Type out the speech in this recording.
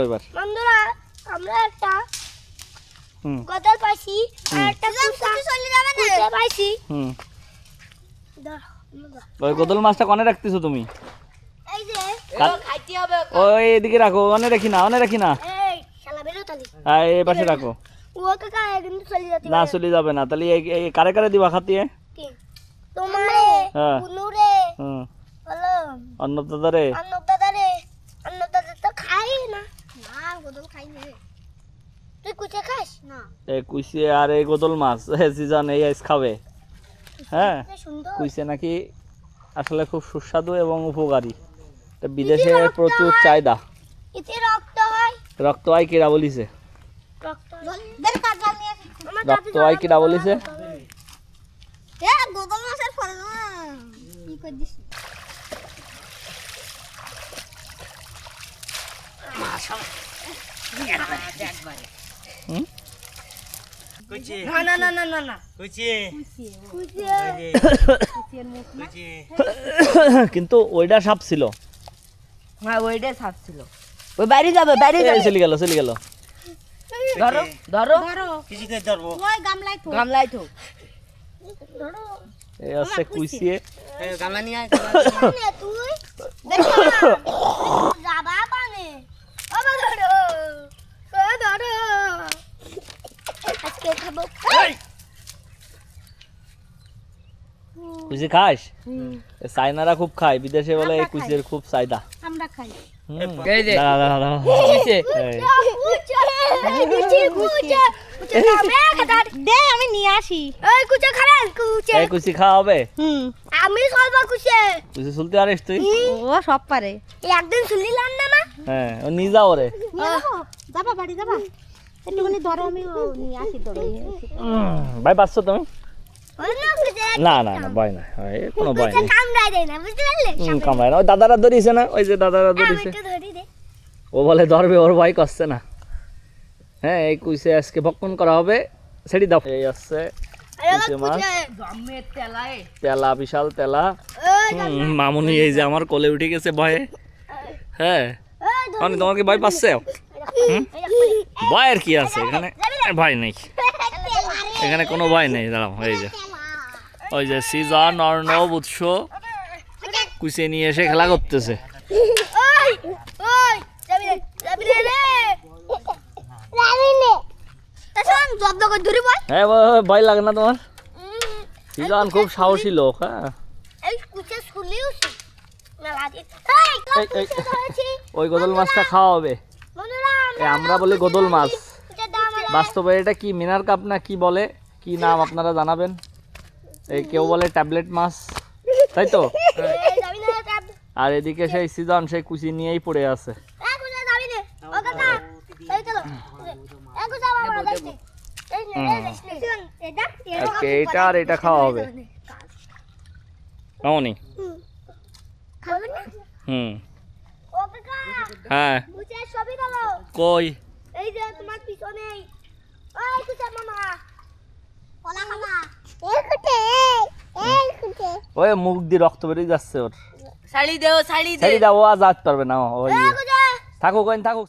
এবার বন্ধুরা আমরা একটা গদল পাইছি আর একটা কুচা চলে যাবে না কুচা পাইছি ওই গদল মাছটা কোনে রাখতেছো তুমি? এই যে খাইতে হবে ওই এদিকে রাখো, ওনে রাখি না এই শালা বেরো তালি এই পাশে রাখো। ও কাকা কিন্তু চলে যেতে না চলে যাবে না, তাহলে এই কারে কারে দিবা খাতিয়ে? কি তোমারে বুনুরে বলো অন্নদাদারে অন্নদাদা তো খাই না না গদল খাই না তুই কুচা খাস না এই কুইছে আর এই গদল মাছ সিজন এই আইস খাবে। হ্যাঁ কুইছে নাকি আসলে খুব সুস্বাদু এবং উপকারী, এটা বিদেশে প্রচুর চাহিদা। এতে রক্ত হয় কিরা বলিছে? রক্ত হয় কিরা বলিছে? এ গদল মাছের ফল না কি কই দিস কিন্তু ওইটা সাপ ছিল। হ্যাঁ ওইটা সাপ ছিল। ওই বাইরে যাবে চলে গেল ধরো ধরো কিছুকে ধরবো ওই গামলাই তো ধরো এই আছে কুইছে গামলা নিয়ে আয় তুই দেখো যাবা পানে বাবা ধরো আজকে খাবো কুইছে খাস? চাইনারা খুব খায়, বিদেশে বলে এই কুইছের খুব চাহিদা। আমরা খাই এই যে দাঁড়া কুইছে দে আমি নিয়ে আসি এই কুচা খাবেন এই কুইছে খাওয়া হবে? আমি সলবা কুচে কুইছে শুনতে পারিস তুই? ও সব পারে। একদিন শুনলিলাম না মা হ্যাঁ ও নিয়ে যাও রে। যাবা বাড়ি যাবা একটুখানি ধরো আমি নিয়ে আসি ধরো ভাই পাচ্ছ তুমি? না ভয় না, কোনো ভয় নেই। কামড়াই দেয় না বুঝতে পারলে কামড়ায় না, ওই দাদারা ধরিছে না, ওই যে দাদারা ধরিছে, ধরি দে ও বলে ধরবে, ওর ভয় করছে না। হ্যাঁ এই কুইছে আজকে ভক্ষণ করা হবে, ছেড়ে দাও। এই আসছে কুইছে মাছ, তেলা বিশাল তেলা। মামুনি এই যে আমার কোলে উঠে গেছে ভয়ে। হ্যাঁ তোমার কি ভয় পাচ্ছে? ভয়ের কি আছে এখানে? ভয় নেই, এখানে কোনো ভয় নেই। দাঁড়াও ওই যে সিজন অর্ণব উৎস কুইছে নিয়ে এসে খেলা করতেছে। হ্যাঁ ভয় লাগে না তোমার? সিজন খুব সাহসী লোক। হ্যাঁ ওই গদল মাছটা খাওয়া হবে। আমরা বলি গদল মাছ, বাস্তবে এটা কি মিনার কাপ না কি বলে, কি নাম আপনারা জানাবেন? এই কেউ বলে ট্যাবলেট মাছ, তাই তো? আর এদিকে সেই সিজন সেই কুচি নিয়েই পড়ে আছে। এইটা আর এটা খাওয়া হবে মামনি। হ্যাঁ কই এই যে তোমার পিছনেই ওই কুচা মামা কলা খাবা ওই মুখ দিয়ে রক্ত বেরিয়ে যাচ্ছে ওর। শাড়ি দেও ছেড়ে দাও, ও আজ আসতে পারবে না। ওই থাকুক থাকুক।